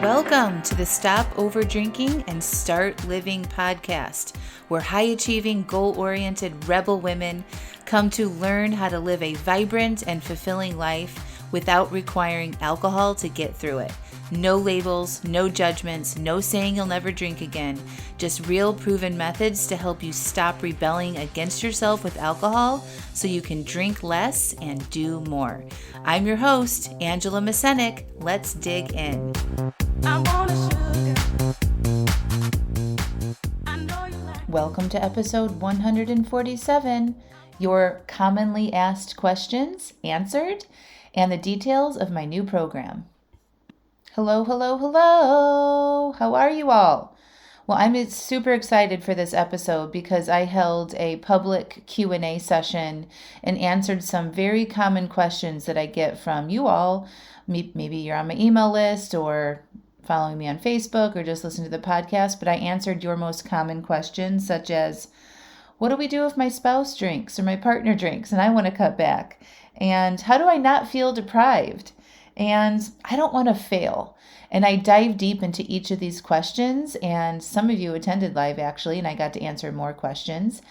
Welcome to the Stop Over Drinking and Start Living podcast, where high-achieving, goal-oriented rebel women come to learn how to live a vibrant and fulfilling life without requiring alcohol to get through it. No labels, no judgments, no saying you'll never drink again. Just real proven methods to help you stop rebelling against yourself with alcohol so you can drink less and do more. I'm your host, Angela Mascenik. Let's dig in. Welcome to episode 147, your commonly asked questions answered, and the details of my new program. Hello. How are you all? Well, I'm super excited for this episode because I held a public Q&A session and answered some very common questions that I get from you all. Maybe you're on my email list or following me on Facebook or just listen to the podcast, but I answered your most common questions, such as, what do we do if my spouse drinks or my partner drinks and I want to cut back? And how do I not feel deprived? And I don't want to fail. And I dive deep into each of these questions, and some of you attended live actually, and I got to answer more questions.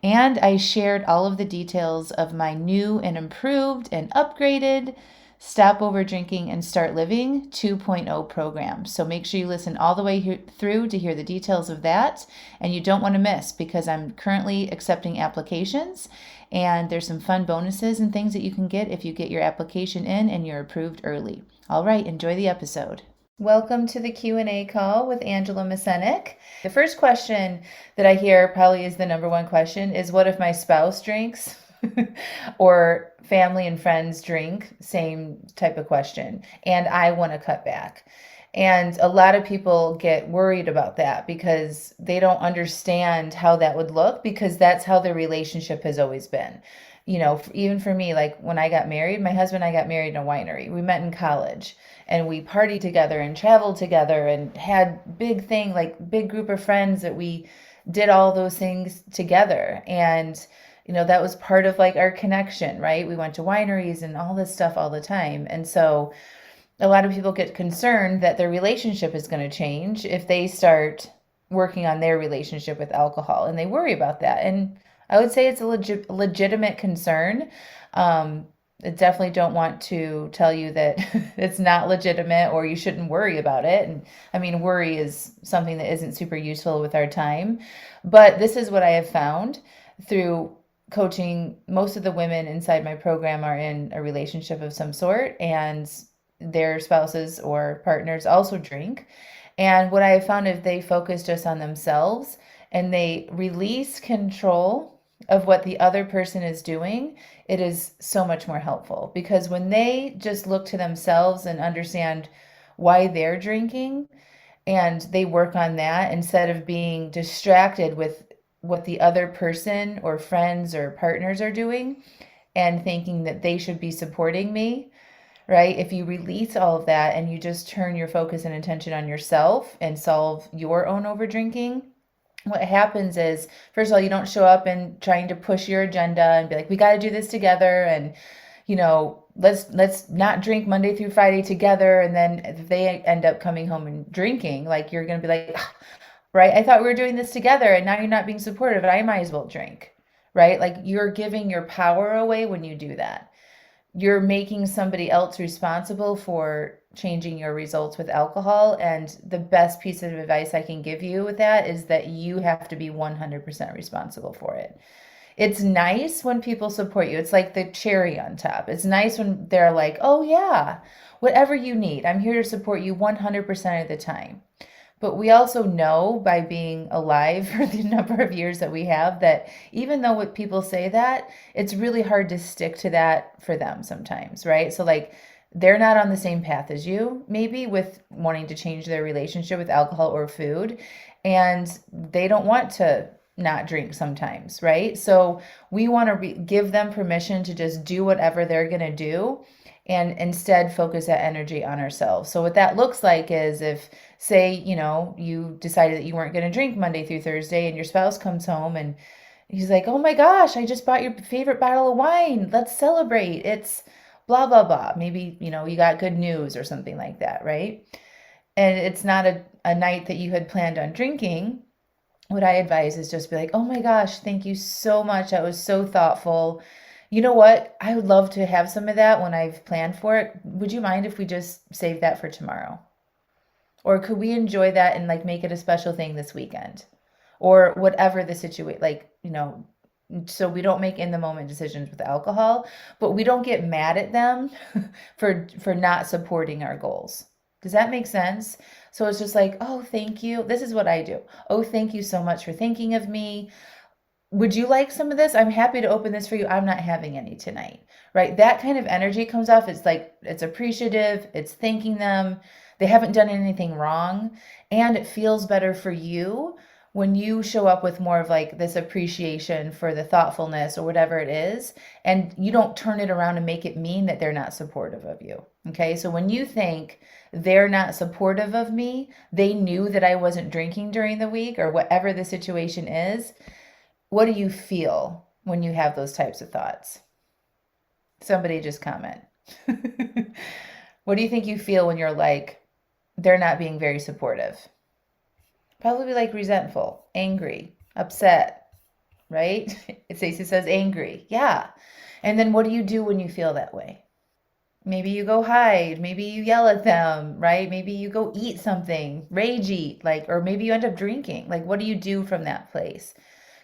And I shared all of the details of my new and improved and upgraded Stop Over Drinking and Start Living 2.0 program. So make sure you listen all the way through to hear the details of that. And you don't want to miss, because I'm currently accepting applications, and there's some fun bonuses and things that you can get if you get your application in and you're approved early. All right, enjoy the episode. Welcome to the Q&A call with Angela Mascenik. The first question that I hear probably is the number one question is, what if my spouse drinks? Or family and friends drink? Same type of question. And I want to cut back. And a lot of people get worried about that because they don't understand how that would look, because that's how their relationship has always been. You know, even for me, like when I got married, my husband and I got married in a winery. We met in college and we partied together and traveled together and had big group of friends that we did all those things together. And you know, that was part of like our connection, right? We went to wineries and all this stuff all the time. And so a lot of people get concerned that their relationship is going to change if they start working on their relationship with alcohol, and they worry about that. And I would say it's a legitimate concern. I definitely don't want to tell you that it's not legitimate or you shouldn't worry about it. And I mean, worry is something that isn't super useful with our time. But this is what I have found through coaching. Most of the women inside my program are in a relationship of some sort, and their spouses or partners also drink. And what I have found is they focus just on themselves and they release control of what the other person is doing. It is so much more helpful, because when they just look to themselves and understand why they're drinking and they work on that instead of being distracted with what the other person or friends or partners are doing and thinking that they should be supporting me, right? If you release all of that and you just turn your focus and attention on yourself and solve your own over drinking, what happens is, first of all, you don't show up and trying to push your agenda and be like, we got to do this together. And, you know, let's not drink Monday through Friday together. And then if they end up coming home and drinking, like, you're going to be like, right? I thought we were doing this together and now you're not being supportive, and I might as well drink, right? Like, you're giving your power away when you do that. You're making somebody else responsible for changing your results with alcohol. And the best piece of advice I can give you with that is that you have to be 100% responsible for it. It's nice when people support you. It's like the cherry on top. It's nice when they're like, oh yeah, whatever you need, I'm here to support you 100% of the time. But we also know, by being alive for the number of years that we have, that even though what people say that, it's really hard to stick to that for them sometimes, right? So like, they're not on the same path as you, maybe, with wanting to change their relationship with alcohol or food, and they don't want to not drink sometimes, right? So we want to give them permission to just do whatever they're going to do, and instead focus that energy on ourselves. So what that looks like is, if, say, you know, you decided that you weren't going to drink Monday through Thursday and your spouse comes home and he's like, oh my gosh, I just bought your favorite bottle of wine. Let's celebrate. It's blah, blah, blah. Maybe, you know, you got good news or something like that, right? and it's not a night that you had planned on drinking, what I advise is just be like, oh my gosh, thank you so much. That was so thoughtful. You know what? I would love to have some of that when I've planned for it. Would you mind if we just save that for tomorrow? Or could we enjoy that and like make it a special thing this weekend? Or whatever the situation, like, so we don't make in the moment decisions with alcohol, but we don't get mad at them for not supporting our goals. Does that make sense? So it's just like, oh, thank you. This is what I do. Oh, thank you so much for thinking of me. Would you like some of this? I'm happy to open this for you. I'm not having any tonight. Right? That kind of energy comes off. It's like, it's appreciative, it's thanking them. They haven't done anything wrong. And it feels better for you when you show up with more of like this appreciation for the thoughtfulness or whatever it is, and you don't turn it around and make it mean that they're not supportive of you. Okay, so when you think they're not supportive of me, they knew that I wasn't drinking during the week or whatever the situation is, what do you feel when you have those types of thoughts? Somebody just comment. What do you think you feel when you're like, they're not being very supportive? Probably like resentful, angry, upset, right? Stacey says angry. Yeah. And then what do you do when you feel that way? Maybe you go hide. Maybe you yell at them, right? Maybe you go eat something, rage eat, like, or maybe you end up drinking. Like, what do you do from that place?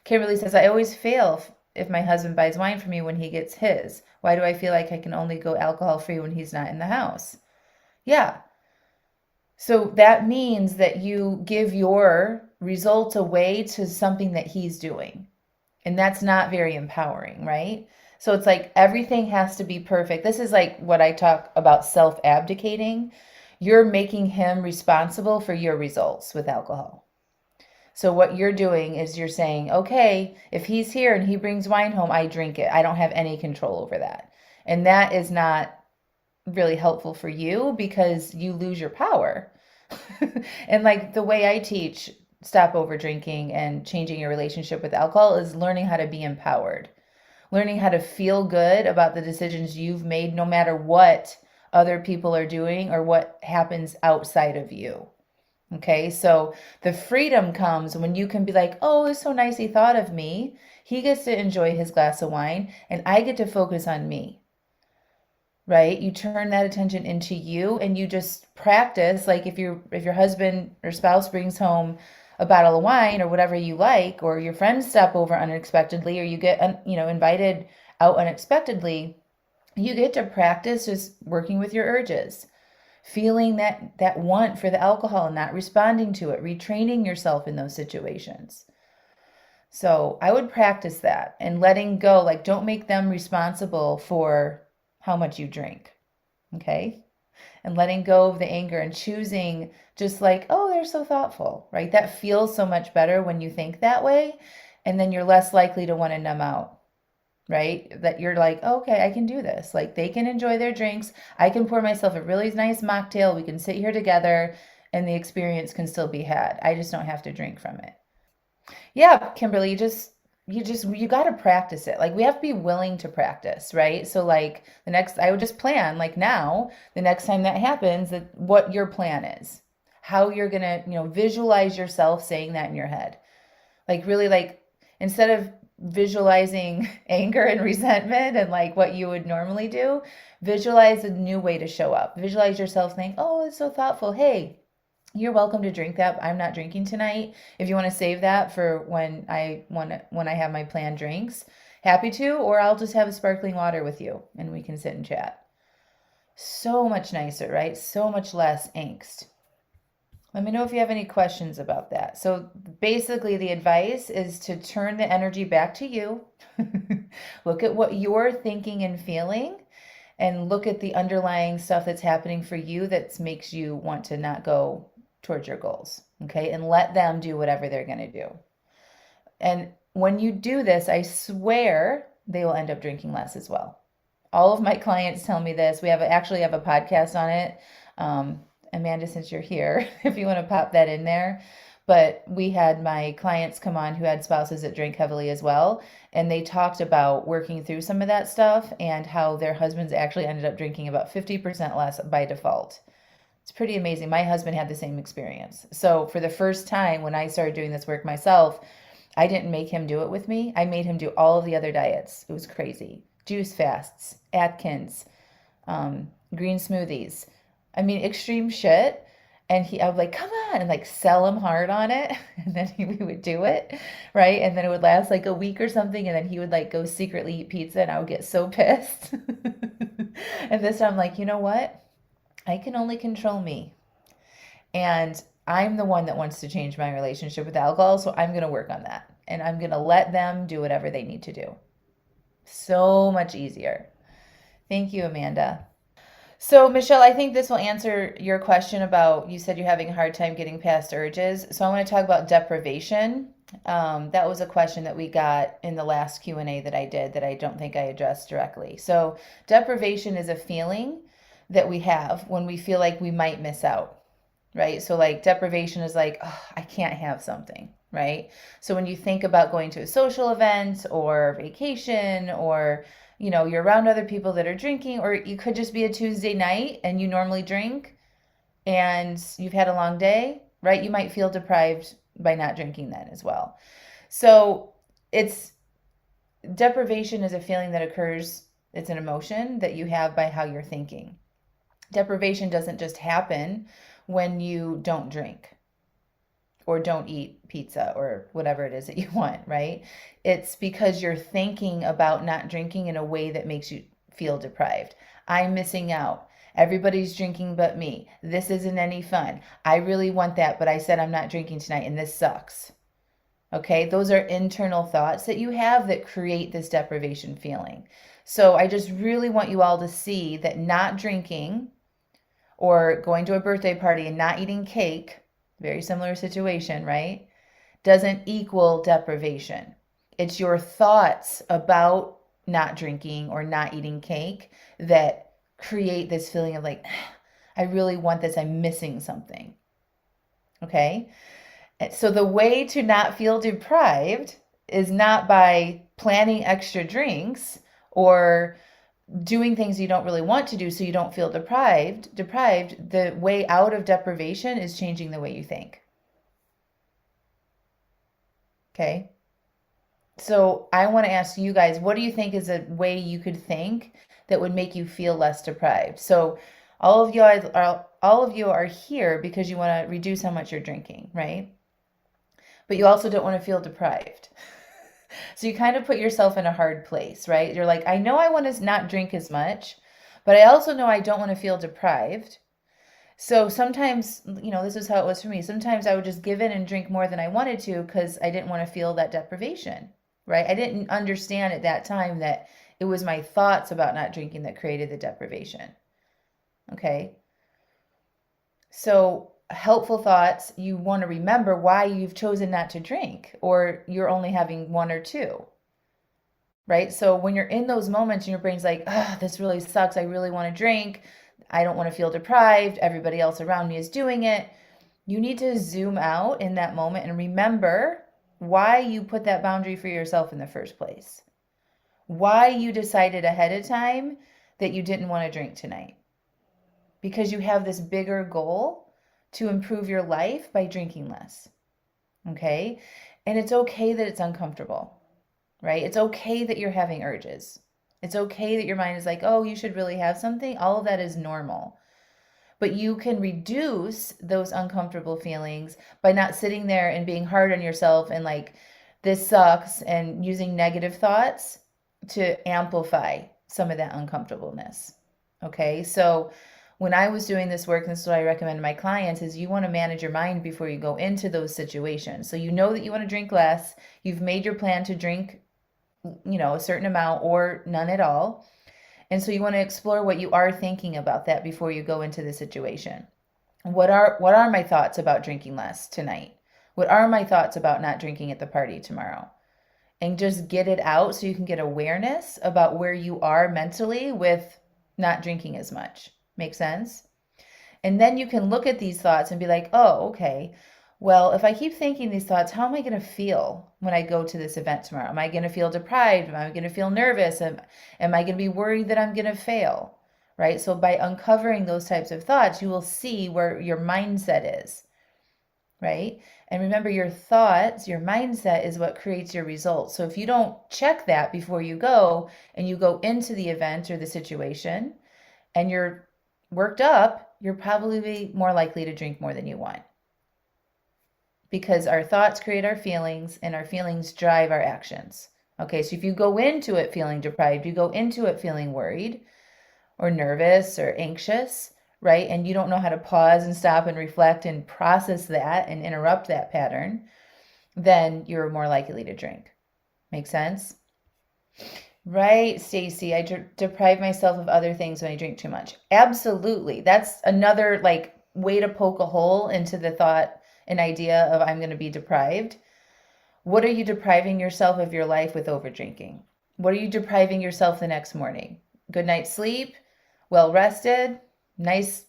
Kimberly says, I always fail if my husband buys wine for me when he gets his. Why do I feel like I can only go alcohol free when he's not in the house? Yeah. So that means that you give your results away to something that he's doing. And that's not very empowering, right? So it's like everything has to be perfect. This is like what I talk about self-abdicating. You're making him responsible for your results with alcohol. So what you're doing is you're saying, okay, if he's here and he brings wine home, I drink it. I don't have any control over that. And that is not really helpful for you because you lose your power. And like the way I teach stop over drinking and changing your relationship with alcohol is learning how to be empowered, learning how to feel good about the decisions you've made, no matter what other people are doing or what happens outside of you. Okay, so the freedom comes when you can be like, oh, it's so nice he thought of me. He gets to enjoy his glass of wine and I get to focus on me. Right? You turn that attention into you and you just practice. Like if your husband or spouse brings home a bottle of wine or whatever you like, or your friends stop over unexpectedly, or you get invited out unexpectedly, you get to practice just working with your urges, feeling that want for the alcohol and not responding to it, retraining yourself in those situations. So I would practice that and letting go, like don't make them responsible for how much you drink, okay? And letting go of the anger and choosing just like, oh, they're so thoughtful, right? That feels so much better when you think that way. And then you're less likely to want to numb out, right? That you're like, oh, okay, I can do this. Like they can enjoy their drinks. I can pour myself a really nice mocktail. We can sit here together and the experience can still be had. I just don't have to drink from it. Yeah, Kimberly, you got to practice it. Like we have to be willing to practice, right? So like I would just plan like now, the next time that happens, that what your plan is, how you're going to, visualize yourself saying that in your head. Like really like instead of visualizing anger and resentment and like what you would normally do, visualize a new way to show up. Visualize yourself saying, oh, it's so thoughtful. Hey, you're welcome to drink that. I'm not drinking tonight. If you want to save that for when I have my planned drinks, happy to, or I'll just have a sparkling water with you and we can sit and chat. So much nicer, right? So much less angst. Let me know if you have any questions about that. So basically the advice is to turn the energy back to you. Look at what you're thinking and feeling and look at the underlying stuff that's happening for you that makes you want to not go towards your goals, okay? And let them do whatever they're going to do. And when you do this, I swear they will end up drinking less as well. All of my clients tell me this. We actually have a podcast on it. Amanda, since you're here, if you want to pop that in there. But we had my clients come on who had spouses that drink heavily as well. And they talked about working through some of that stuff and how their husbands actually ended up drinking about 50% less by default. It's pretty amazing. My husband had the same experience. So for the first time when I started doing this work myself, I didn't make him do it with me. I made him do all of the other diets. It was crazy. Juice fasts, Atkins, green smoothies. I mean, extreme shit. And I would like, come on, and like sell him hard on it. And then we would do it, right? And then it would last like a week or something. And then he would like go secretly eat pizza, and I would get so pissed. And this time I'm like, you know what? I can only control me. And I'm the one that wants to change my relationship with alcohol. So I'm going to work on that. And I'm going to let them do whatever they need to do. So much easier. Thank you, Amanda. So, Michelle, I think this will answer your question about, you said you're having a hard time getting past urges. So I want to talk about deprivation. That was a question that we got in the last Q&A that I did that I don't think I addressed directly. So deprivation is a feeling that we have when we feel like we might miss out, right? So like deprivation is like, oh, I can't have something, right? So when you think about going to a social event or vacation, or you're around other people that are drinking, or you could just be a Tuesday night and you normally drink and you've had a long day, right? You might feel deprived by not drinking then as well. So deprivation is a feeling that occurs. It's an emotion that you have by how you're thinking. Deprivation doesn't just happen when you don't drink or don't eat pizza or whatever it is that you want, right? It's because you're thinking about not drinking in a way that makes you feel deprived. I'm missing out. Everybody's drinking but me. This isn't any fun. I really want that, but I said I'm not drinking tonight and this sucks. Okay, those are internal thoughts that you have that create this deprivation feeling. So I just really want you all to see that not drinking or going to a birthday party and not eating cake, very similar situation, right, doesn't equal deprivation. It's your thoughts about not drinking or not eating cake that create this feeling of like, I really want this, I'm missing something. Okay? So the way to not feel deprived is not by planning extra drinks or doing things you don't really want to do so you don't feel deprived. The way out of deprivation is changing the way you think. Okay? So I want to ask you guys, what do you think is a way you could think that would make you feel less deprived? So all of you are here because you want to reduce how much you're drinking, right? But you also don't want to feel deprived. So you kind of put yourself in a hard place, right? You're like, I know I want to not drink as much, but I also know I don't want to feel deprived. So sometimes, this is how it was for me. Sometimes I would just give in and drink more than I wanted to because I didn't want to feel that deprivation, right? I didn't understand at that time that it was my thoughts about not drinking that created the deprivation. Okay? So helpful thoughts, you want to remember why you've chosen not to drink, or you're only having one or two, right? So when you're in those moments and your brain's like, oh, this really sucks, I really want to drink, I don't want to feel deprived, everybody else around me is doing it, you need to zoom out in that moment and remember why you put that boundary for yourself in the first place, why you decided ahead of time that you didn't want to drink tonight, because you have this bigger goal to improve your life by drinking less. Okay? And it's okay that it's uncomfortable, right? It's okay that you're having urges. It's okay that your mind is like, oh, you should really have something. All of that is normal. But you can reduce those uncomfortable feelings by not sitting there and being hard on yourself and like, this sucks, and using negative thoughts to amplify some of that uncomfortableness. Okay? So when I was doing this work, and this is what I recommend to my clients, is you want to manage your mind before you go into those situations. So you know that you want to drink less. You've made your plan to drink, a certain amount or none at all. And so you want to explore what you are thinking about that before you go into the situation. What are my thoughts about drinking less tonight? What are my thoughts about not drinking at the party tomorrow? And just get it out so you can get awareness about where you are mentally with not drinking as much. Make sense? And then you can look at these thoughts and be like, oh, okay, well, if I keep thinking these thoughts, how am I going to feel when I go to this event tomorrow? Am I going to feel deprived? Am I going to feel nervous? Am I going to be worried that I'm going to fail? right? So by uncovering those types of thoughts, you will see where your mindset is, right? And remember, your thoughts, your mindset is what creates your results. So if you don't check that before you go and you go into the event or the situation and you're worked up, you're probably more likely to drink more than you want. Because our thoughts create our feelings and our feelings drive our actions. Okay, so if you go into it feeling deprived, you go into it feeling worried or nervous or anxious, right? And you don't know how to pause and stop and reflect and process that and interrupt that pattern, then you're more likely to drink. Make sense? Right, Stacy, I deprive myself of other things when I drink too much. Absolutely. That's another like way to poke a hole into the thought and idea of I'm going to be deprived. What are you depriving yourself of your life with over drinking? What are you depriving yourself the next morning? Good night's sleep, well rested, nice,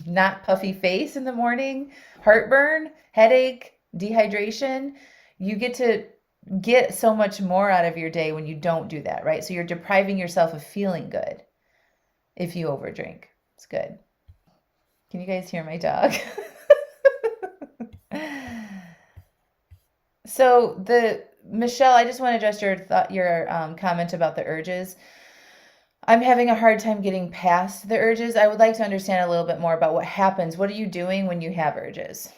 not puffy face in the morning, heartburn, headache, dehydration. You get to get so much more out of your day when you don't do that, right? So you're depriving yourself of feeling good if you overdrink. It's good. Can you guys hear my dog? So Michelle, I just want to address your comment about the urges. I'm having a hard time getting past the urges. I would like to understand a little bit more about what happens. What are you doing when you have urges?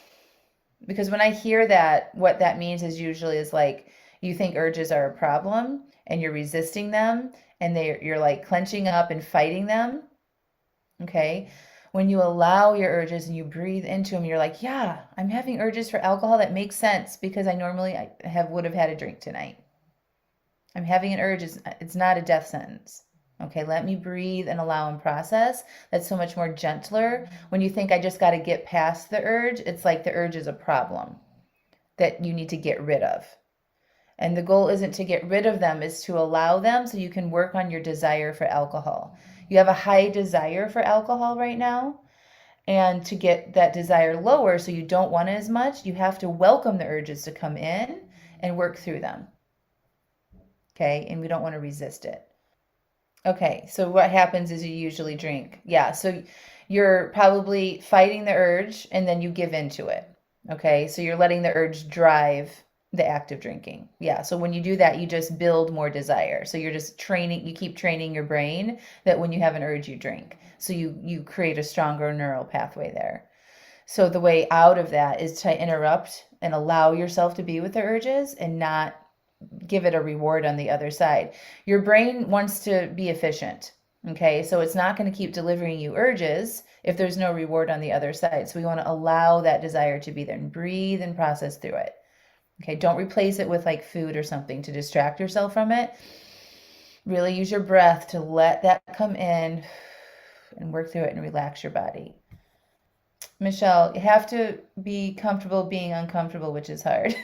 Because when I hear that, what that means is usually is like you think urges are a problem and you're resisting them and you're like clenching up and fighting them. Okay. When you allow your urges and you breathe into them, you're like, yeah, I'm having urges for alcohol. That makes sense because I normally would have had a drink tonight. I'm having an urge. It's not a death sentence. Okay, let me breathe and allow and process. That's so much more gentler. When you think I just got to get past the urge, it's like the urge is a problem that you need to get rid of. And the goal isn't to get rid of them, is to allow them so you can work on your desire for alcohol. You have a high desire for alcohol right now. And to get that desire lower so you don't want it as much, you have to welcome the urges to come in and work through them. Okay, and we don't want to resist it. Okay, so what happens is you usually drink. Yeah, so you're probably fighting the urge and then you give into it. Okay, so you're letting the urge drive the act of drinking. Yeah, so when you do that, you just build more desire. So you're just training, you keep training your brain that when you have an urge, you drink. So you create a stronger neural pathway there. So the way out of that is to interrupt and allow yourself to be with the urges and not give it a reward on the other side. Your brain wants to be efficient. Okay, so it's not going to keep delivering you urges if there's no reward on the other side. So we want to allow that desire to be there and breathe and process through it. Okay, don't replace it with like food or something to distract yourself from it. Really use your breath to let that come in and work through it and relax your body. Michelle, you have to be comfortable being uncomfortable, which is hard.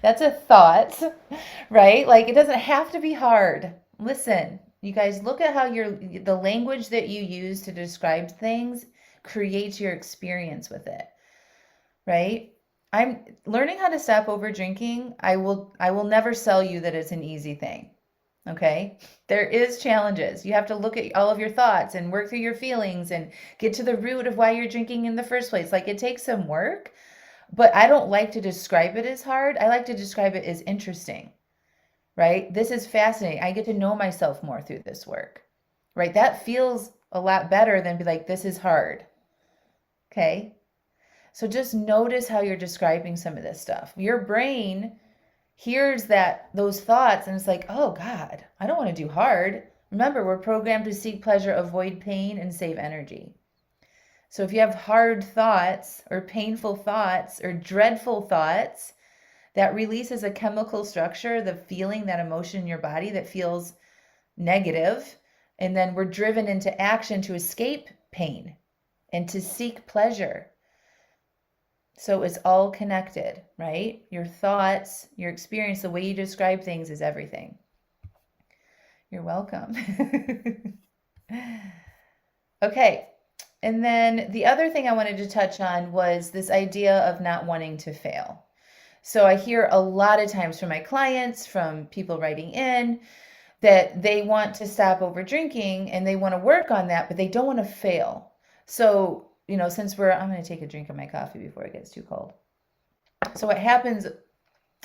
That's a thought, right? Like it doesn't have to be hard. Listen, you guys, look at how the language that you use to describe things creates your experience with it, right? I'm learning how to stop over drinking. I will never sell you that it's an easy thing. Okay? There is challenges. You have to look at all of your thoughts and work through your feelings and get to the root of why you're drinking in the first place. Like it takes some work. But I don't like to describe it as hard. I like to describe it as interesting, right? This is fascinating. I get to know myself more through this work, right? That feels a lot better than be like, this is hard. Okay. So just notice how you're describing some of this stuff. Your brain hears those thoughts and it's like, oh God, I don't want to do hard. Remember, we're programmed to seek pleasure, avoid pain, and save energy. So if you have hard thoughts or painful thoughts or dreadful thoughts, that releases a chemical structure, the feeling, that emotion in your body that feels negative. And then we're driven into action to escape pain and to seek pleasure. So it's all connected, right? Your thoughts, your experience, the way you describe things is everything. You're welcome. Okay. And then the other thing I wanted to touch on was this idea of not wanting to fail. So I hear a lot of times from my clients, from people writing in, that they want to stop over drinking and they want to work on that, but they don't want to fail. So, since I'm going to take a drink of my coffee before it gets too cold. So what happens,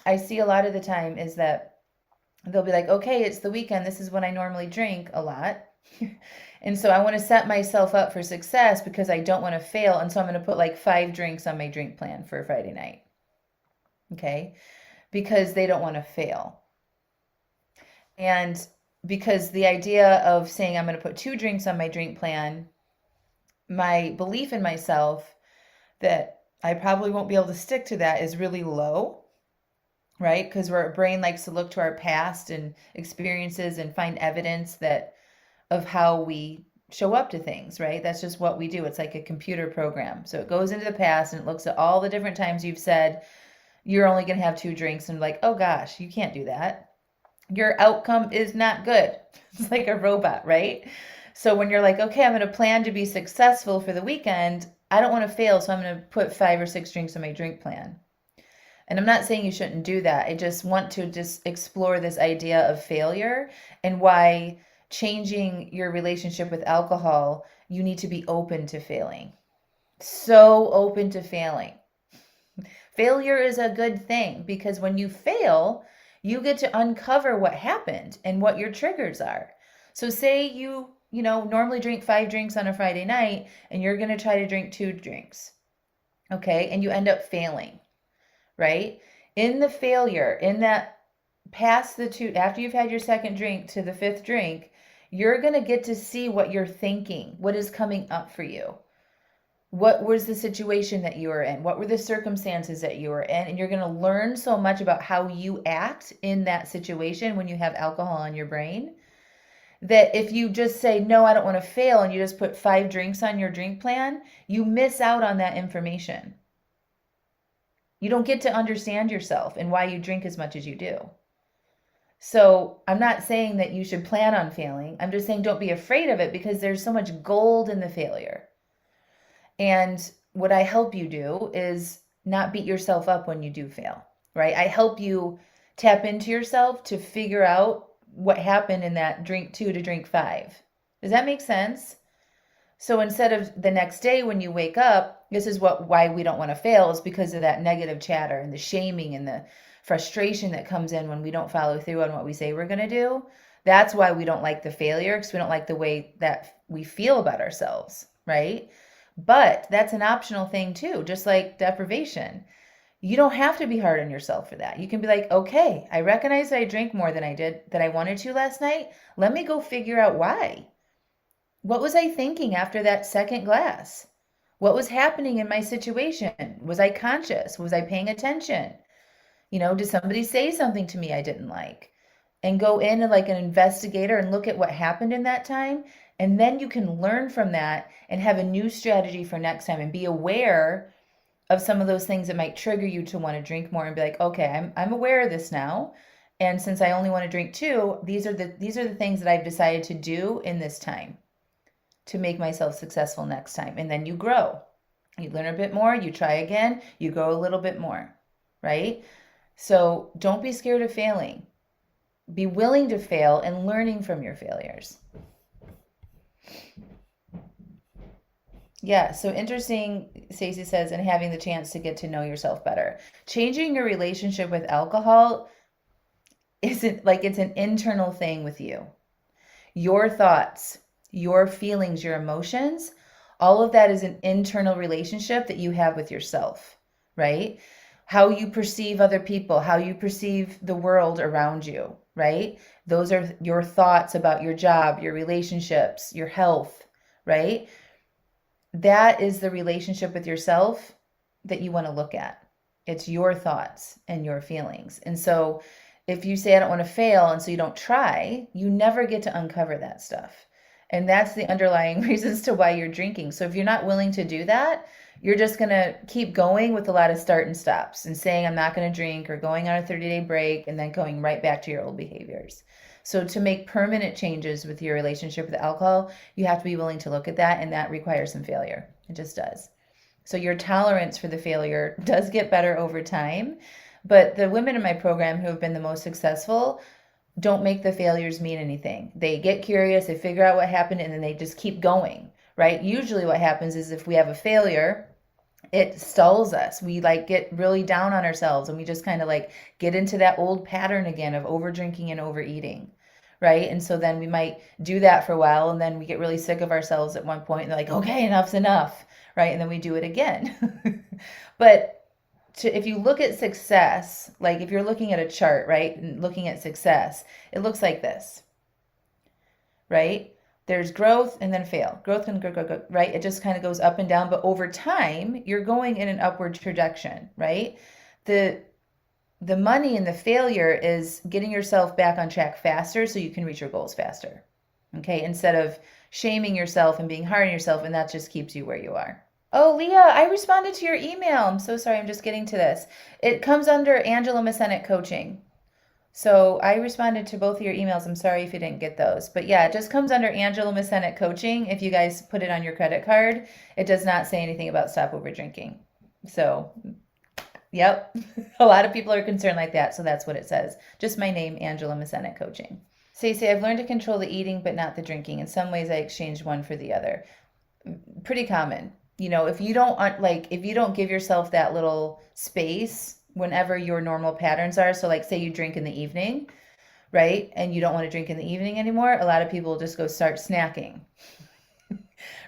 I see a lot of the time, is that they'll be like, okay, it's the weekend. This is when I normally drink a lot. And so I want to set myself up for success because I don't want to fail. And so I'm going to put like 5 drinks on my drink plan for Friday night. Okay. Because they don't want to fail. And because the idea of saying I'm going to put 2 drinks on my drink plan, my belief in myself that I probably won't be able to stick to that is really low, right? Because our brain likes to look to our past and experiences and find evidence of how we show up to things, right? That's just what we do. It's like a computer program. So it goes into the past and it looks at all the different times you've said you're only going to have 2 drinks and like, oh gosh, you can't do that. Your outcome is not good. It's like a robot, right? So when you're like, okay, I'm going to plan to be successful for the weekend, I don't want to fail, so I'm going to put 5 or 6 drinks on my drink plan. And I'm not saying you shouldn't do that. I just want to just explore this idea of failure and why changing your relationship with alcohol, you need to be open to failing. So open to failing. Failure is a good thing because when you fail, you get to uncover what happened and what your triggers are. So say you normally drink 5 drinks on a Friday night and you're going to try to drink 2 drinks. Okay. And you end up failing, right? In the failure, in that past the 2, after you've had your second drink to the 5th drink, you're going to get to see what you're thinking, what is coming up for you. What was the situation that you were in? What were the circumstances that you were in? And you're going to learn so much about how you act in that situation when you have alcohol in your brain, that if you just say, no, I don't want to fail, and you just put 5 drinks on your drink plan, you miss out on that information. You don't get to understand yourself and why you drink as much as you do. So I'm not saying that you should plan on failing. I'm just saying don't be afraid of it because there's so much gold in the failure. And what I help you do is not beat yourself up when you do fail, right? I help you tap into yourself to figure out what happened in that drink 2 to drink 5. Does that make sense? So instead of the next day when you wake up, this is why we don't want to fail, is because of that negative chatter and the shaming and the frustration that comes in when we don't follow through on what we say we're going to do. That's why we don't like the failure, because we don't like the way that we feel about ourselves, right? But that's an optional thing too, just like deprivation. You don't have to be hard on yourself for that. You can be like, okay, I recognize that I drank more than I wanted to last night. Let me go figure out why. What was I thinking after that second glass? What was happening in my situation? Was I conscious? Was I paying attention? Did somebody say something to me I didn't like? And go in like an investigator and look at what happened in that time. And then you can learn from that and have a new strategy for next time and be aware of some of those things that might trigger you to want to drink more and be like, okay, I'm aware of this now. And since I only want to drink 2, these are the things that I've decided to do in this time to make myself successful next time. And then you grow. You learn a bit more, you try again, you grow a little bit more, right? So don't be scared of failing. Be willing to fail and learning from your failures. Yeah, so interesting, Stacey says, and having the chance to get to know yourself better. Changing your relationship with alcohol isn't like it's an internal thing with you. Your thoughts, your feelings, your emotions, all of that is an internal relationship that you have with yourself, right? How you perceive other people, how you perceive the world around you, right? Those are your thoughts about your job, your relationships, your health, right? That is the relationship with yourself that you want to look at. It's your thoughts and your feelings. And so if you say, I don't want to fail, and so you don't try, you never get to uncover that stuff. And that's the underlying reasons to why you're drinking. So if you're not willing to do that, you're just going to keep going with a lot of start and stops and saying, I'm not going to drink, or going on a 30-day break and then going right back to your old behaviors. So to make permanent changes with your relationship with alcohol, you have to be willing to look at that, and that requires some failure. It just does. So your tolerance for the failure does get better over time. But the women in my program who have been the most successful, don't make the failures mean anything. They get curious, they figure out what happened, and then they just keep going, right? Usually what happens is if we have a failure, it stalls us. We like get really down on ourselves and we just kind of like get into that old pattern again of over drinking and overeating. Right. And so then we might do that for a while and then we get really sick of ourselves at one point and they're like, okay, enough's enough. Right. And then we do it again. But if you look at success, like if you're looking at a chart, right, and looking at success, it looks like this, right? There's growth and then fail. Growth and growth, right? It just kind of goes up and down, but over time, you're going in an upward trajectory, right? The money in the failure is getting yourself back on track faster so you can reach your goals faster. Okay? Instead of shaming yourself and being hard on yourself, and that just keeps you where you are. Oh, Leah, I responded to your email. I'm so sorry. I'm just getting to this. It comes under Angela Mascenik Coaching. So I responded to both of your emails. I'm sorry if you didn't get those. But yeah, it just comes under Angela Mascenik Coaching. If you guys put it on your credit card, it does not say anything about stop over drinking. So, yep. A lot of people are concerned like that. So that's what it says. Just my name, Angela Mascenik Coaching. So you say, I've learned to control the eating, but not the drinking. In some ways, I exchanged one for the other. Pretty common. You know, if you don't give yourself that little space whenever your normal patterns are. So like say you drink in the evening, right? And you don't want to drink in the evening anymore. A lot of people just go start snacking,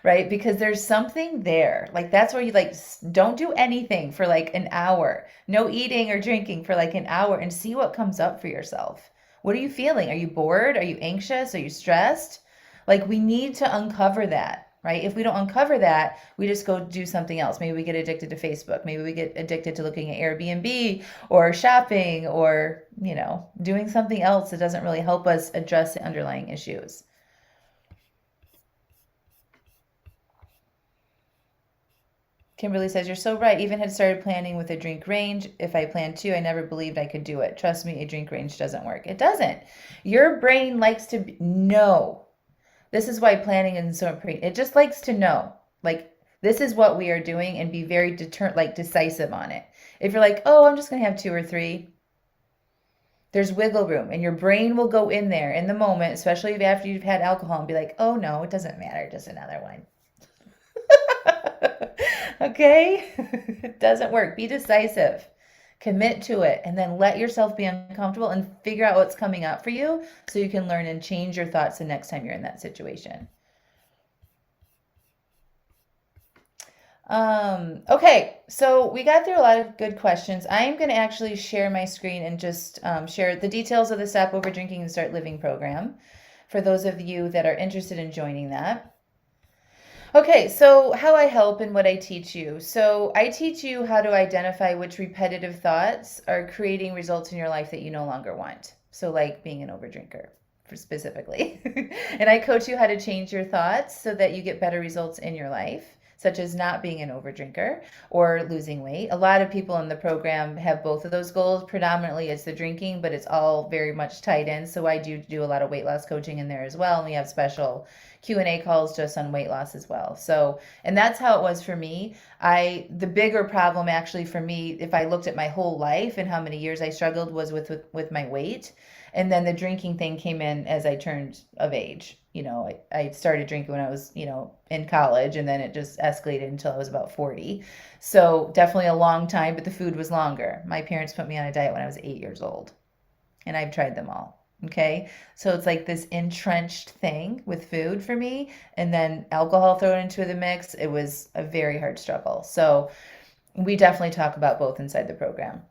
right? Because there's something there. Like that's where you like, don't do anything for like an hour. No eating or drinking for like an hour and see what comes up for yourself. What are you feeling? Are you bored? Are you anxious? Are you stressed? Like we need to uncover that. Right? If we don't uncover that, we just go do something else. Maybe we get addicted to Facebook. Maybe we get addicted to looking at Airbnb or shopping or, you know, doing something else that doesn't really help us address the underlying issues. Kimberly says, you're so right. Even had started planning with a drink range. If I planned to, I never believed I could do it. Trust me, a drink range doesn't work. It doesn't. Your brain likes to know. This is why planning is so important. It just likes to know, like, this is what we are doing and be very decisive on it. If you're like, oh, I'm just going to have 2 or 3, there's wiggle room and your brain will go in there in the moment, especially after you've had alcohol and be like, oh no, it doesn't matter. Just another one. Okay? It doesn't work. Be decisive. Commit to it and then let yourself be uncomfortable and figure out what's coming up for you so you can learn and change your thoughts the next time you're in that situation. Okay, so we got through a lot of good questions. I am going to actually share my screen and just share the details of the Stop Over Drinking and Start Living program for those of you that are interested in joining that. Okay, so how I help and what I teach you. So I teach you how to identify which repetitive thoughts are creating results in your life that you no longer want. So like being an overdrinker specifically. And I coach you how to change your thoughts so that you get better results in your life, such as not being an overdrinker or losing weight. A lot of people in the program have both of those goals. Predominantly it's the drinking, but it's all very much tied in. So I do a lot of weight loss coaching in there as well. And we have special Q&A calls just on weight loss as well. So, and that's how it was for me. The bigger problem actually for me, if I looked at my whole life and how many years I struggled was with my weight. And then the drinking thing came in as I turned of age. You know, I started drinking when I was, you know, in college, and then it just escalated until I was about 40. So definitely a long time, but the food was longer. My parents put me on a diet when I was 8 years old, and I've tried them all. Okay. So it's like this entrenched thing with food for me, and then alcohol thrown into the mix. It was a very hard struggle. So we definitely talk about both inside the program.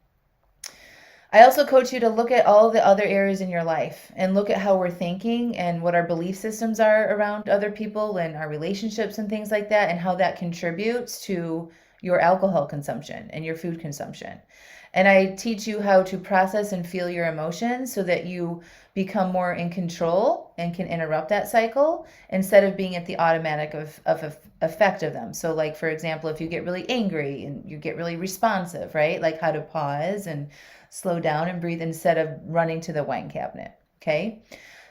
I also coach you to look at all the other areas in your life and look at how we're thinking and what our belief systems are around other people and our relationships and things like that, and how that contributes to your alcohol consumption and your food consumption. And I teach you how to process and feel your emotions so that you become more in control and can interrupt that cycle instead of being at the automatic effect of them. So like, for example, if you get really angry and you get really responsive, right? Like how to pause and slow down and breathe instead of running to the wine cabinet. Okay.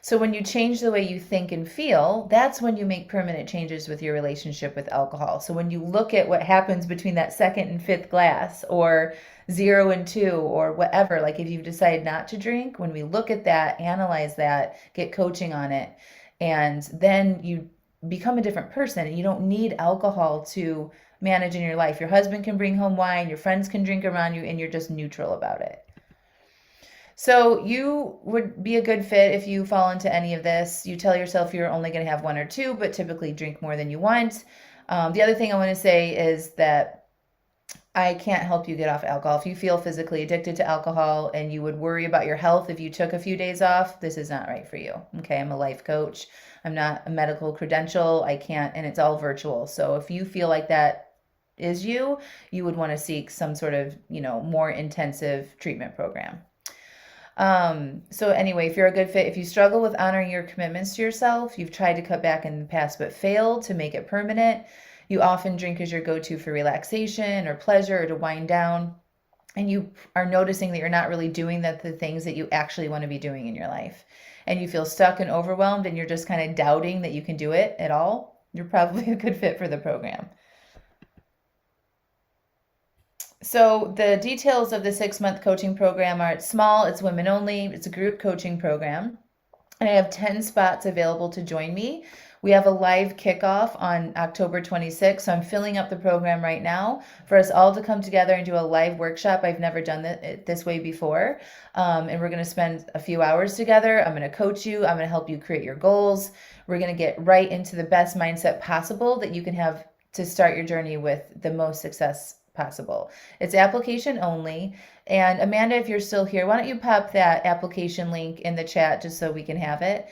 So when you change the way you think and feel, that's when you make permanent changes with your relationship with alcohol. So when you look at what happens between that second and fifth glass, or 0 and 2, or whatever, like if you've decided not to drink, when we look at that, analyze that, get coaching on it, and then you become a different person, and you don't need alcohol to manage in your life. Your husband can bring home wine, your friends can drink around you, and you're just neutral about it. So you would be a good fit if you fall into any of this. You tell yourself you're only going to have 1 or 2, but typically drink more than you want. The other thing I want to say is that I can't help you get off alcohol. If you feel physically addicted to alcohol and you would worry about your health if you took a few days off, this is not right for you. Okay, I'm a life coach. I'm not a medical credential. I can't, and it's all virtual. So if you feel like that is you would want to seek some sort of, more intensive treatment program. So anyway, if you're a good fit, if you struggle with honoring your commitments to yourself, you've tried to cut back in the past but failed to make it permanent, you often drink as your go-to for relaxation or pleasure or to wind down, and you are noticing that you're not really doing the things that you actually want to be doing in your life, and you feel stuck and overwhelmed, and you're just kind of doubting that you can do it at all, you're probably a good fit for the program. So the details of the 6-month coaching program are, it's small, it's women only, it's a group coaching program, and I have 10 spots available to join me. We have a live kickoff on October 26th, so I'm filling up the program right now for us all to come together and do a live workshop. I've never done it this way before, and we're going to spend a few hours together. I'm going to coach you. I'm going to help you create your goals. We're going to get right into the best mindset possible that you can have to start your journey with the most success possible. It's application only. And Amanda, if you're still here, why don't you pop that application link in the chat just so we can have it.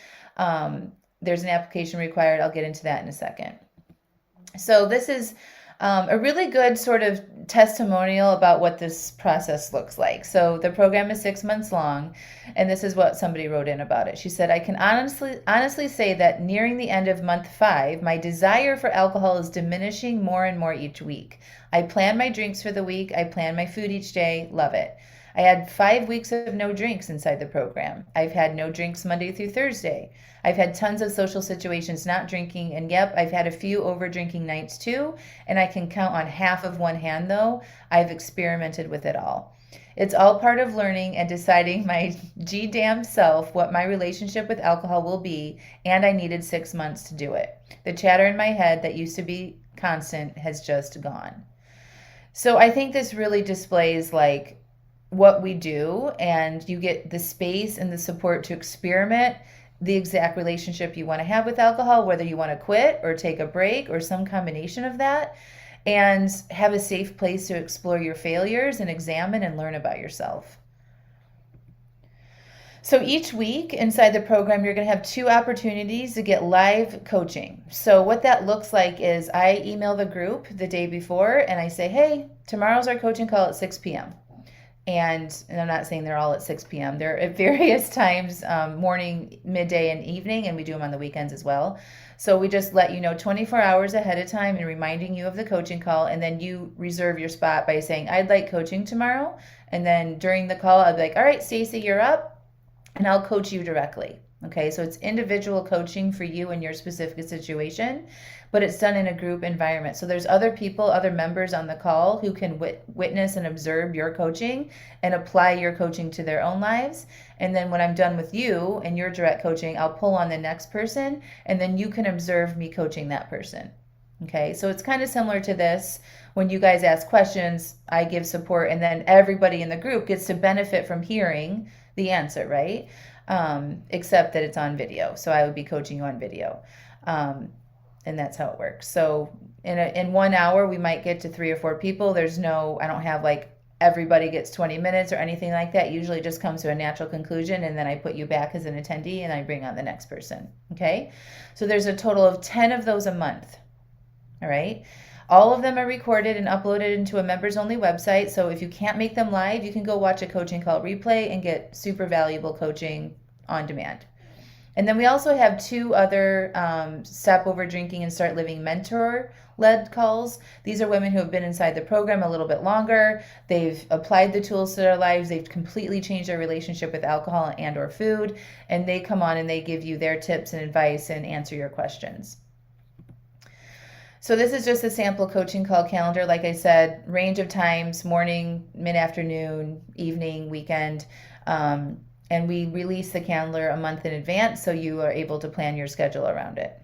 There's an application required. I'll get into that in a second. So this is a really good sort of testimonial about what this process looks like. So the program is 6 months long, and this is what somebody wrote in about it. She said, I can honestly say that nearing the end of month 5, my desire for alcohol is diminishing more and more each week. I plan my drinks for the week. I plan my food each day. Love it. I had 5 weeks of no drinks inside the program. I've had no drinks Monday through Thursday. I've had tons of social situations not drinking, and yep, I've had a few over drinking nights too, and I can count on half of one hand though. I've experimented with it all. It's all part of learning and deciding my damn self what my relationship with alcohol will be, and I needed 6 months to do it. The chatter in my head that used to be constant has just gone. So I think this really displays like what we do, and you get the space and the support to experiment the exact relationship you want to have with alcohol, whether you want to quit or take a break or some combination of that, and have a safe place to explore your failures and examine and learn about yourself. So each week inside the program, you're going to have 2 opportunities to get live coaching. So what that looks like is I email the group the day before and I say, hey, tomorrow's our coaching call at 6 p.m. And I'm not saying they're all at 6 p.m. They're at various times, morning, midday, and evening, and we do them on the weekends as well. So we just let you know 24 hours ahead of time and reminding you of the coaching call, and then you reserve your spot by saying, I'd like coaching tomorrow. And then during the call, I'll be like, all right, Stacey, you're up, and I'll coach you directly. Okay, so it's individual coaching for you and your specific situation, but it's done in a group environment. So there's other people, other members on the call who can witness and observe your coaching and apply your coaching to their own lives. And then when I'm done with you and your direct coaching, I'll pull on the next person, and then you can observe me coaching that person. Okay, so it's kind of similar to this. When you guys ask questions, I give support, and then everybody in the group gets to benefit from hearing the answer, right? Except that it's on video. So I would be coaching you on video. And that's how it works. So in 1 hour, we might get to 3 or 4 people. I don't have like everybody gets 20 minutes or anything like that. Usually it just comes to a natural conclusion, and then I put you back as an attendee and I bring on the next person. Okay. So there's a total of 10 of those a month. All right. All of them are recorded and uploaded into a members only website. So if you can't make them live, you can go watch a coaching call replay and get super valuable coaching on demand. And then we also have 2 other Stop Over Drinking and Start Living mentor led calls. These are women who have been inside the program a little bit longer. They've applied the tools to their lives. They've completely changed their relationship with alcohol and or food. And they come on and they give you their tips and advice and answer your questions. So this is just a sample coaching call calendar. Like I said, range of times, morning, mid-afternoon, evening, weekend. And we release the calendar a month in advance so you are able to plan your schedule around it.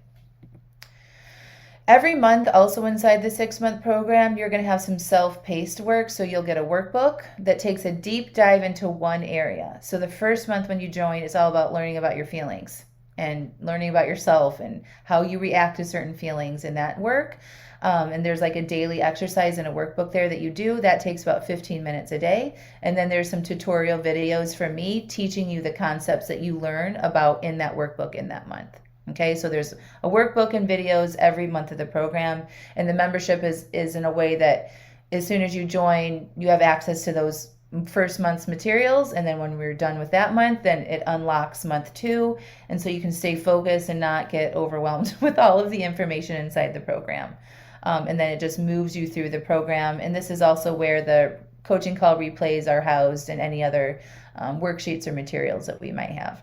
Every month, also inside the 6-month program, you're going to have some self-paced work. So you'll get a workbook that takes a deep dive into one area. So the first month when you join, it's all about learning about your feelings and learning about yourself and how you react to certain feelings in that work. And there's like a daily exercise and a workbook there that you do. That takes about 15 minutes a day. And then there's some tutorial videos from me teaching you the concepts that you learn about in that workbook in that month. Okay, so there's a workbook and videos every month of the program. And the membership is in a way that as soon as you join, you have access to those first month's materials, and then when we're done with that month, then it unlocks month 2, and so you can stay focused and not get overwhelmed with all of the information inside the program. And then it just moves you through the program, and this is also where the coaching call replays are housed and any other worksheets or materials that we might have.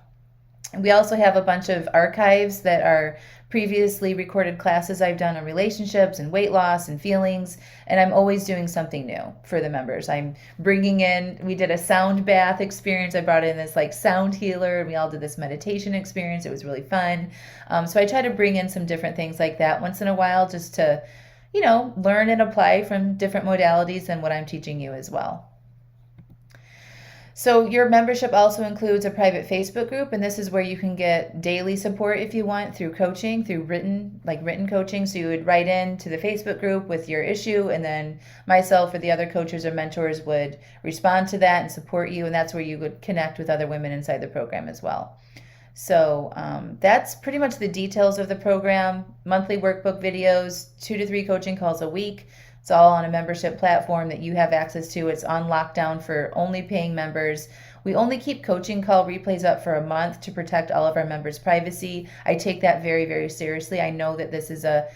We also have a bunch of archives that are previously recorded classes I've done on relationships and weight loss and feelings, and I'm always doing something new for the members. I'm bringing in, we did a sound bath experience. I brought in this like sound healer, and we all did this meditation experience. It was really fun. So I try to bring in some different things like that once in a while just to, learn and apply from different modalities and what I'm teaching you as well. So your membership also includes a private Facebook group, and this is where you can get daily support if you want through coaching, through written coaching. So you would write in to the Facebook group with your issue, and then myself or the other coaches or mentors would respond to that and support you, and that's where you would connect with other women inside the program as well. So that's pretty much the details of the program. Monthly workbook videos, 2 to 3 coaching calls a week. It's all on a membership platform that you have access to. It's on lockdown for only paying members. We only keep coaching call replays up for a month to protect all of our members' privacy. I take that very, very seriously. I know that this is a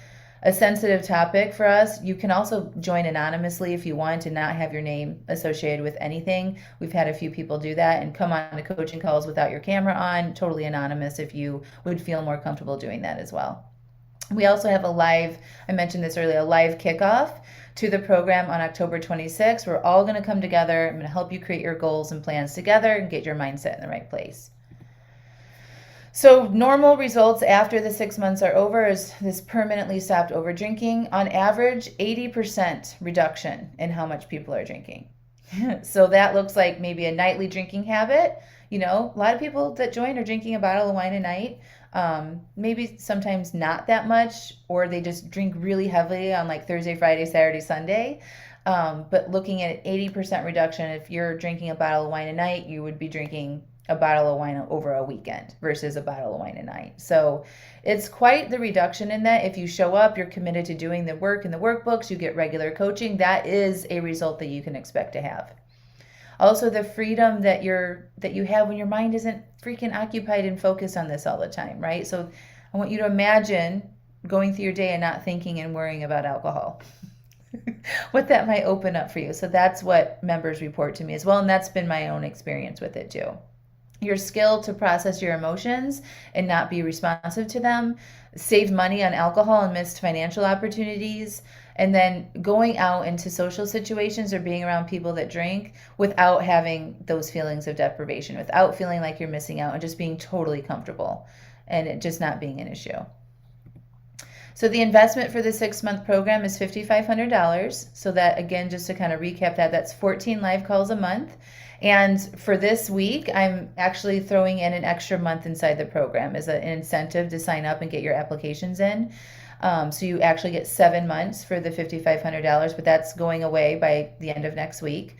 sensitive topic for us. You can also join anonymously if you want and not have your name associated with anything. We've had a few people do that and come on to coaching calls without your camera on, totally anonymous if you would feel more comfortable doing that as well. We also have I mentioned this earlier, a live kickoff to the program on October 26th. We're all going to come together. I'm going to help you create your goals and plans together and get your mindset in the right place. So normal results after the 6 months are over is this permanently stopped over drinking. On average, 80% reduction in how much people are drinking. So that looks like maybe a nightly drinking habit. A lot of people that join are drinking a bottle of wine a night. Maybe sometimes not that much, or they just drink really heavily on like Thursday, Friday, Saturday, Sunday. But looking at 80% reduction, if you're drinking a bottle of wine a night, you would be drinking a bottle of wine over a weekend versus a bottle of wine a night. So it's quite the reduction in that. If you show up, you're committed to doing the work in the workbooks, you get regular coaching, that is a result that you can expect to have. Also, the freedom that you have when your mind isn't freaking occupied and focused on this all the time, right? So I want you to imagine going through your day and not thinking and worrying about alcohol. What that might open up for you. So that's what members report to me as well, and that's been my own experience with it too. Your skill to process your emotions and not be responsive to them, save money on alcohol and missed financial opportunities, and then going out into social situations or being around people that drink without having those feelings of deprivation, without feeling like you're missing out, and just being totally comfortable and it just not being an issue. So the investment for the 6-month program is $5,500. So that, again, just to kind of recap that's 14 live calls a month. And for this week, I'm actually throwing in an extra month inside the program as an incentive to sign up and get your applications in. So you actually get 7 months for the $5,500, but that's going away by the end of next week.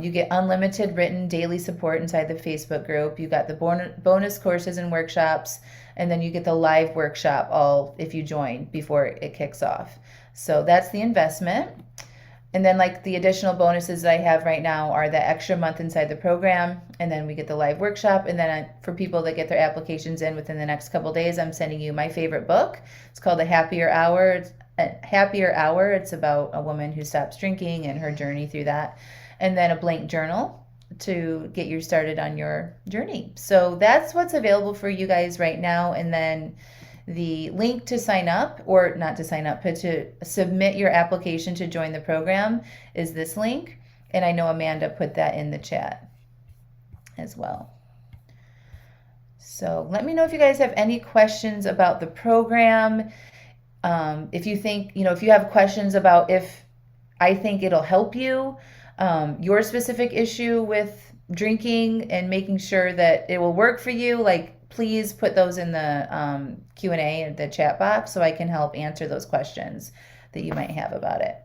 You get unlimited written daily support inside the Facebook group. You got the bonus courses and workshops, and then you get the live workshop all if you join before it kicks off. So that's the investment. And then like the additional bonuses that I have right now are the extra month inside the program, and then we get the live workshop. And then for people that get their applications in within the next couple days, I'm sending you my favorite book. It's called The Happier Hour. a happier hour. It's about a woman who stops drinking and her journey through that. And then a blank journal to get you started on your journey. So that's what's available for you guys right now. And then the link to sign up, or not to sign up, but to submit your application to join the program is this link. And I know Amanda put that in the chat as well. So let me know if you guys have any questions about the program. If you think, if you have questions about if I think it'll help you, your specific issue with drinking and making sure that it will work for you, like please put those in the Q&A and the chat box so I can help answer those questions that you might have about it.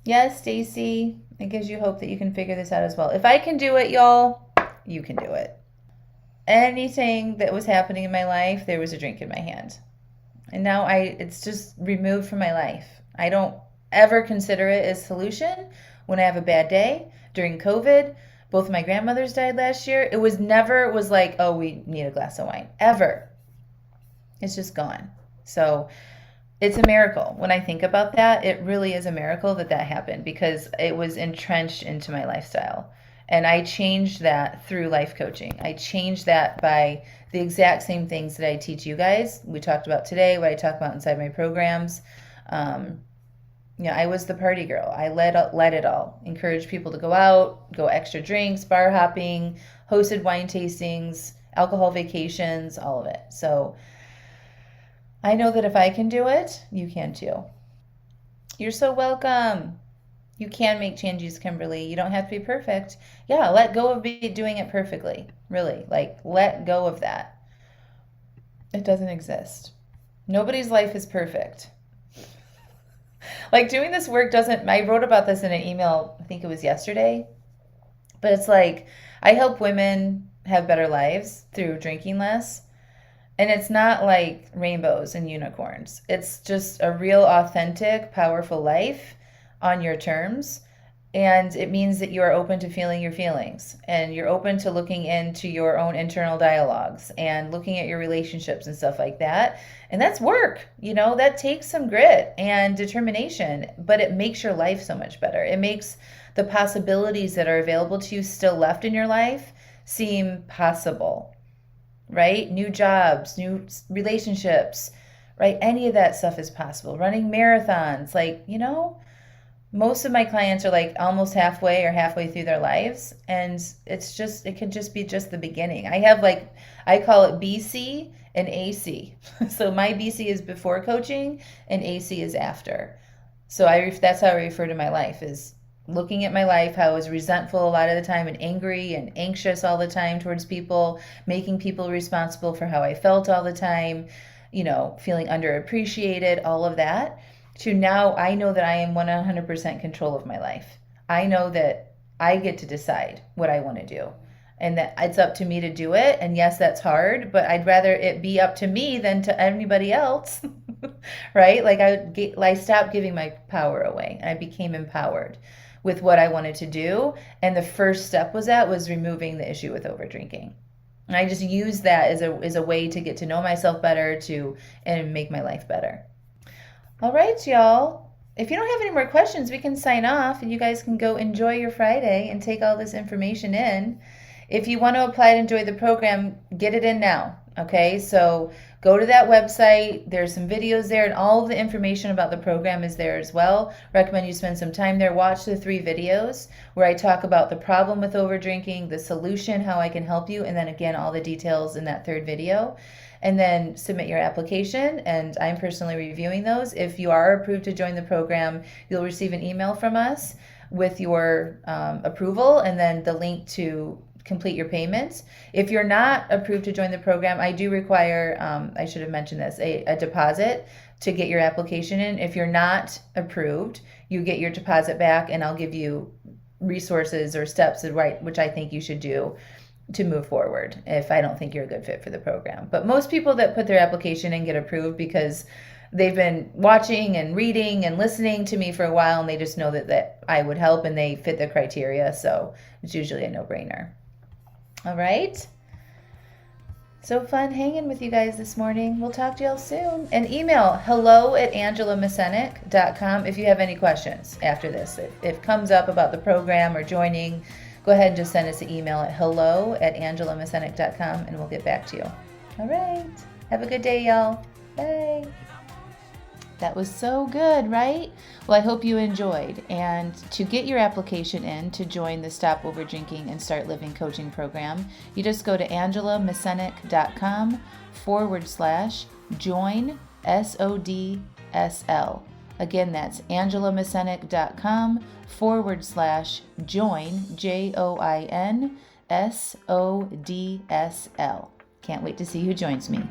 Yes, Stacy, it gives you hope that you can figure this out as well. If I can do it, y'all, you can do it. Anything that was happening in my life, there was a drink in my hand. And now it's just removed from my life. I don't ever consider it a solution when I have a bad day. During COVID, both of my grandmothers died last year. It was like, oh, we need a glass of wine. Ever. It's just gone. So it's a miracle. When I think about that, it really is a miracle that happened because it was entrenched into my lifestyle. And I changed that through life coaching. I changed that by the exact same things that I teach you guys. We talked about today, what I talk about inside my programs. I was the party girl. I led it all. Encouraged people to go out, go extra drinks, bar hopping, hosted wine tastings, alcohol vacations, all of it. So I know that if I can do it, you can too. You're so welcome. You can make changes, Kimberly. You don't have to be perfect. Yeah, let go of doing it perfectly. Really, let go of that. It doesn't exist. Nobody's life is perfect. Doing this work I wrote about this in an email, I think it was yesterday. But it's I help women have better lives through drinking less. And it's not like rainbows and unicorns. It's just a real, authentic, powerful life on your terms. And it means that you are open to feeling your feelings and you're open to looking into your own internal dialogues and looking at your relationships and stuff like that. And that's work, that takes some grit and determination, but it makes your life so much better. It makes the possibilities that are available to you still left in your life seem possible, right? New jobs, new relationships, right? Any of that stuff is possible. Running marathons, most of my clients are almost halfway through their lives. And it can just be just the beginning. I have I call it BC and AC. So my BC is before coaching and AC is after. So that's how I refer to my life, is looking at my life, how I was resentful a lot of the time and angry and anxious all the time towards people, making people responsible for how I felt all the time, feeling underappreciated, all of that. To now, I know that I am 100% control of my life. I know that I get to decide what I want to do and that it's up to me to do it. And yes, that's hard, but I'd rather it be up to me than to anybody else, right? I stopped giving my power away and I became empowered with what I wanted to do. And the first step was removing the issue with overdrinking. And I just used that as a way to get to know myself better and make my life better. All right, y'all. If you don't have any more questions, we can sign off and you guys can go enjoy your Friday and take all this information in. If you want to apply and enjoy the program, get it in now. Okay, so go to that website. There's some videos there and all of the information about the program is there as well. Recommend you spend some time there. Watch the 3 videos where I talk about the problem with overdrinking, the solution, how I can help you, and then again, all the details in that 3rd video. And then submit your application, and I'm personally reviewing those. If you are approved to join the program, you'll receive an email from us with your approval and then the link to complete your payments. If you're not approved to join the program, I do require, I should have mentioned this, a deposit to get your application in. If you're not approved, you get your deposit back, and I'll give you resources or steps which I think you should do to move forward if I don't think you're a good fit for the program. But most people that put their application in get approved because they've been watching and reading and listening to me for a while, and they just know that I would help and they fit the criteria. So it's usually a no-brainer. All right. So fun hanging with you guys this morning. We'll talk to y'all soon. And email hello@angelamascenik.com if you have any questions after this. If it comes up about the program or joining, go ahead and just send us an email at hello@angelamascenik.com and we'll get back to you. All right. Have a good day, y'all. Bye. That was so good, right? Well, I hope you enjoyed. And to get your application in to join the Stop Over Drinking and Start Living coaching program, you just go to angelamascenik.com/join SODSL. Again, that's angelamascenik.com/join JOIN SODSL. Can't wait to see who joins me.